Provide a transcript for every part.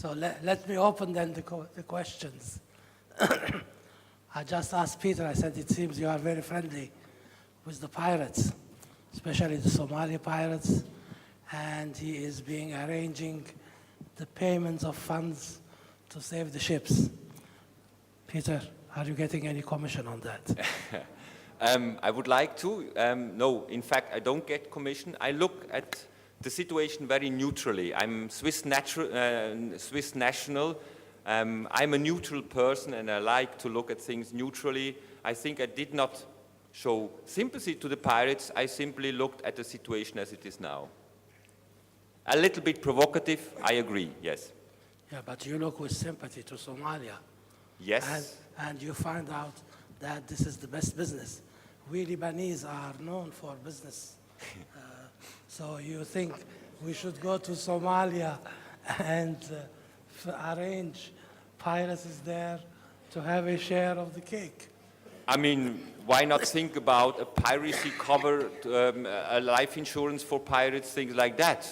So let me open then the questions. I just asked Peter, I said, it seems you are very friendly with the pirates, especially the Somali pirates, and he is arranging the payments of funds to save the ships. Peter, are you getting any commission on that? I would like to. No, in fact, I don't get commission. I look at the situation very neutrally. I'm Swiss national. I'm a neutral person, and I like to look at things neutrally. I think I did not show sympathy to the pirates. I simply looked at the situation as it is now. A little bit provocative, I agree, yes. Yeah, but you look with sympathy to Somalia. Yes. And you find out that this is the best business. We Lebanese are known for business. So you think we should go to Somalia and arrange piracies there to have a share of the cake? I mean, why not think about a piracy cover, a life insurance for pirates, things like that?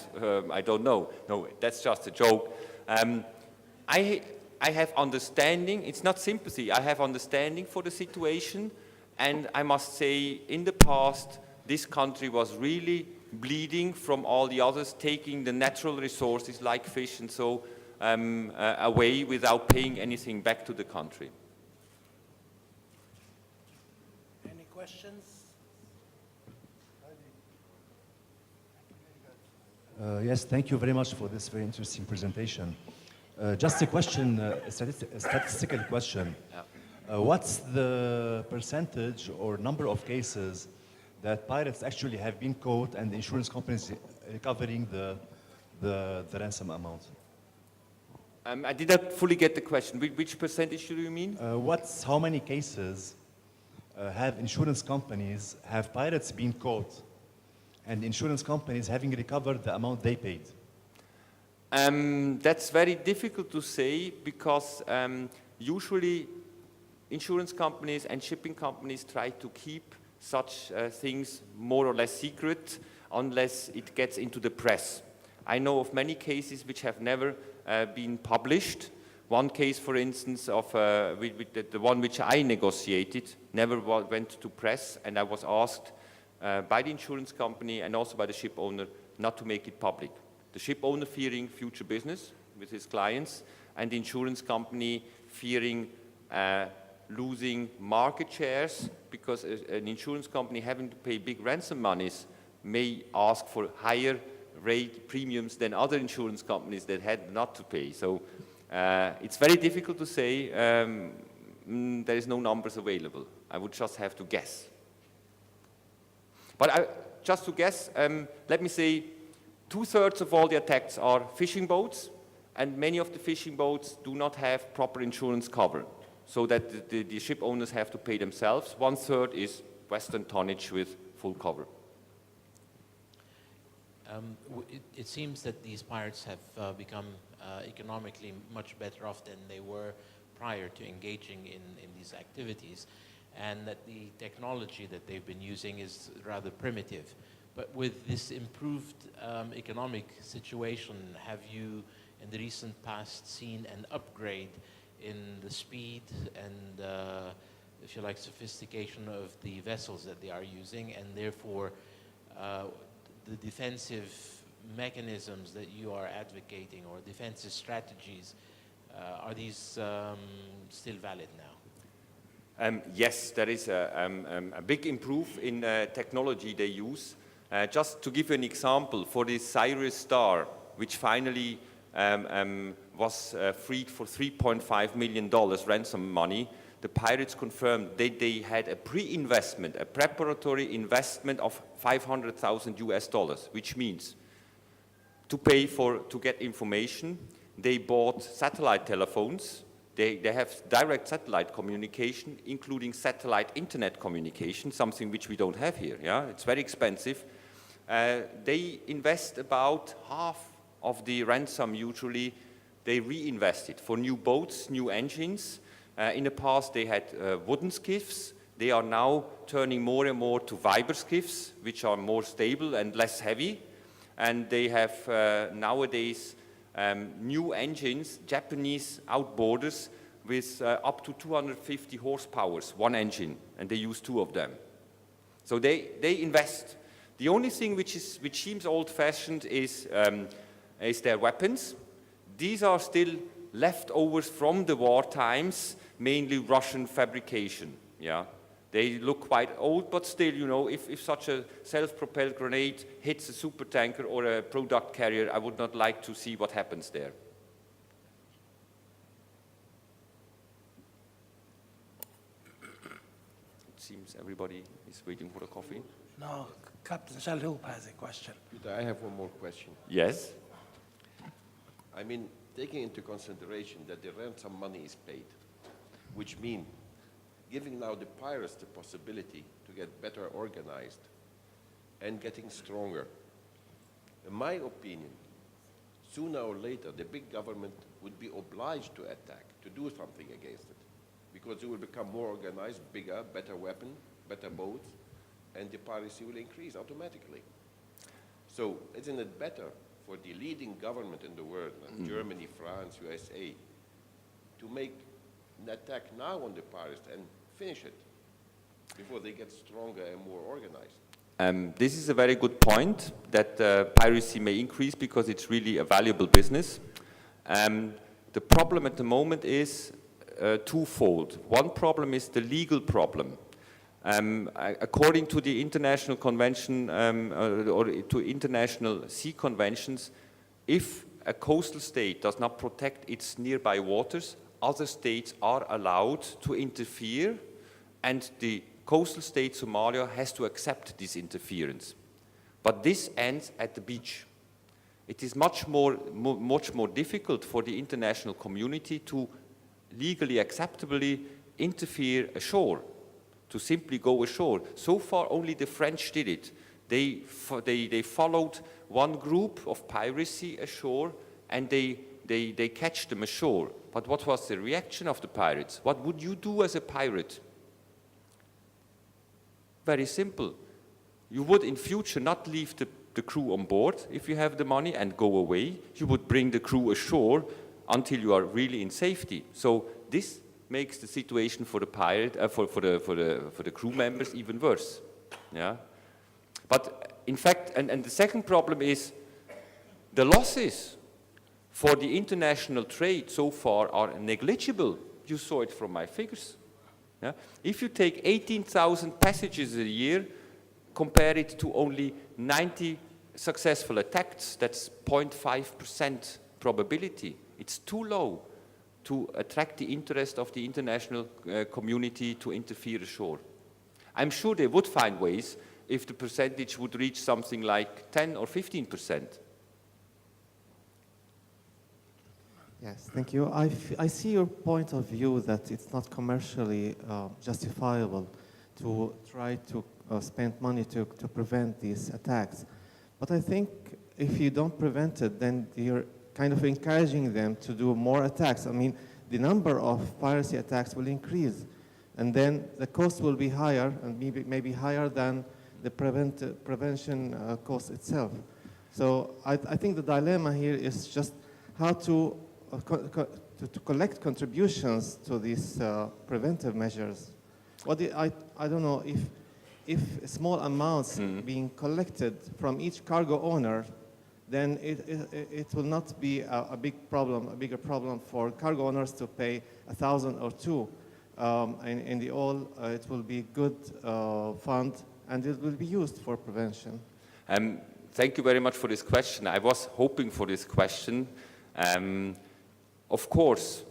I don't know. No, that's just a joke. I have understanding. It's not sympathy. I have understanding for the situation. And I must say, in the past, this country was really bleeding from all the others, taking the natural resources like fish and so away without paying anything back to the country. Any questions? Yes, thank you very much for this very interesting presentation. Just a question, a statistical question. Yeah. What's the percentage or number of cases that pirates actually have been caught and the insurance companies recovering the ransom amount? I did not fully get the question. Which percentage do you mean? How many cases have insurance companies, have pirates been caught and insurance companies having recovered the amount they paid? That's very difficult to say because usually insurance companies and shipping companies try to keep such things more or less secret unless it gets into the press. I know of many cases which have never been published. One case, for instance, of the one which I negotiated never went to press, and I was asked by the insurance company and also by the ship owner not to make it public. The ship owner fearing future business with his clients, and the insurance company fearing losing market shares because an insurance company having to pay big ransom monies may ask for higher rate premiums than other insurance companies that had not to pay. So it's very difficult to say. There is no numbers available. I would just have to guess. But just to guess, let me say 2/3 of all the attacks are fishing boats, and many of the fishing boats do not have proper insurance cover, so that the ship owners have to pay themselves. 1/3 is Western tonnage with full cover. It seems that these pirates have become economically much better off than they were prior to engaging in these activities, and that the technology that they've been using is rather primitive. But with this improved economic situation, have you in the recent past seen an upgrade in the speed and, if you like, sophistication of the vessels that they are using, and therefore the defensive mechanisms that you are advocating or defensive strategies, are these still valid now? Yes, there is a big improve in technology they use. Just to give you an example, for the Cyrus Star, which finally was freed for $3.5 million ransom money, the pirates confirmed that they had a pre-investment, a preparatory investment of $500,000, which means to get information, they bought satellite telephones. They have direct satellite communication, including satellite internet communication, something which we don't have here. Yeah, it's very expensive. They invest about half of the ransom. Usually, they reinvest it for new boats, new engines. In the past, they had wooden skiffs. They are now turning more and more to fiber skiffs, which are more stable and less heavy. And they have nowadays new engines, Japanese outboarders, with up to 250 horsepower, one engine, and they use two of them. So they invest. The only thing which seems old-fashioned is their weapons. These are still leftovers from the war times, mainly Russian fabrication. Yeah, they look quite old, but still, you know, if such a self-propelled grenade hits a supertanker or a product carrier, I would not like to see what happens there. It seems everybody is waiting for the coffee. No, Captain Shalhoub has a question. Peter, I have one more question. Yes. I mean, taking into consideration that the ransom money is paid, which means giving now the pirates the possibility to get better organized and getting stronger. In my opinion, sooner or later, the big government would be obliged to attack, to do something against it, because it will become more organized, bigger, better weapon, better boats, and the piracy will increase automatically. So isn't it better for the leading government in the world, like Germany, France, USA, to make an attack now on the pirates and finish it before they get stronger and more organized? This is a very good point, that piracy may increase because it's really a valuable business. The problem at the moment is twofold. One problem is the legal problem. According to the international convention or to international sea conventions, if a coastal state does not protect its nearby waters, other states are allowed to interfere, and the coastal state Somalia has to accept this interference. But this ends at the beach. It is much more difficult for the international community to legally acceptably interfere ashore, to simply go ashore. So far, only the French did it. They followed one group of piracy ashore, and they catch them ashore. But what was the reaction of the pirates? What would you do as a pirate? Very simple. You would in future not leave the crew on board if you have the money and go away. You would bring the crew ashore until you are really in safety. So this makes the situation for the pirate, for the crew members even worse. Yeah. But in fact, and the second problem is the losses for the international trade so far are negligible. You saw it from my figures. Yeah? If you take 18,000 passengers a year, compare it to only 90 successful attacks, that's 0.5% probability. It's too low to attract the interest of the international community to interfere ashore. I'm sure they would find ways if the percentage would reach something like 10 or 15%. Yes, thank you. I see your point of view that it's not commercially justifiable to try to spend money to prevent these attacks. But I think if you don't prevent it, then you're kind of encouraging them to do more attacks. I mean, the number of piracy attacks will increase, and then the cost will be higher, and maybe higher than the prevention cost itself. So I think the dilemma here is just how to collect contributions to these preventive measures. I don't know if small amounts being collected from each cargo owner, then it will not be a bigger problem for cargo owners to pay 1,000 or 2,000. In the all, it will be good fund, and it will be used for prevention. Thank you very much for this question. I was hoping for this question. Of course,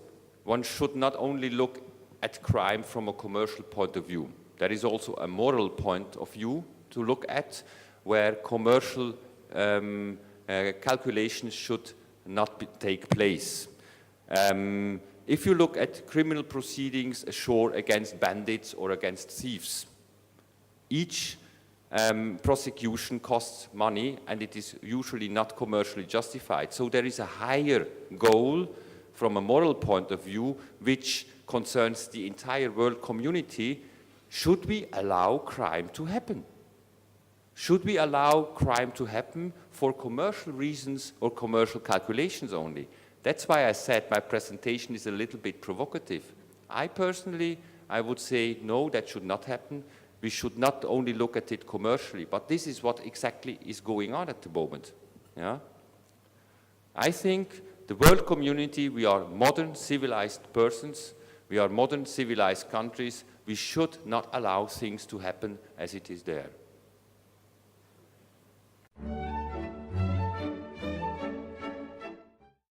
one should not only look at crime from a commercial point of view. There is also a moral point of view to look at, where commercial calculations should not take place. If you look at criminal proceedings ashore against bandits or against thieves, each prosecution costs money, and it is usually not commercially justified. So there is a higher goal from a moral point of view, which concerns the entire world community. Should we allow crime to happen? Should we allow crime to happen for commercial reasons or commercial calculations only? That's why I said my presentation is a little bit provocative. I personally would say, no, that should not happen. We should not only look at it commercially, but this is what exactly is going on at the moment. Yeah? I think the world community, we are modern civilized persons, we are modern civilized countries, we should not allow things to happen as it is there.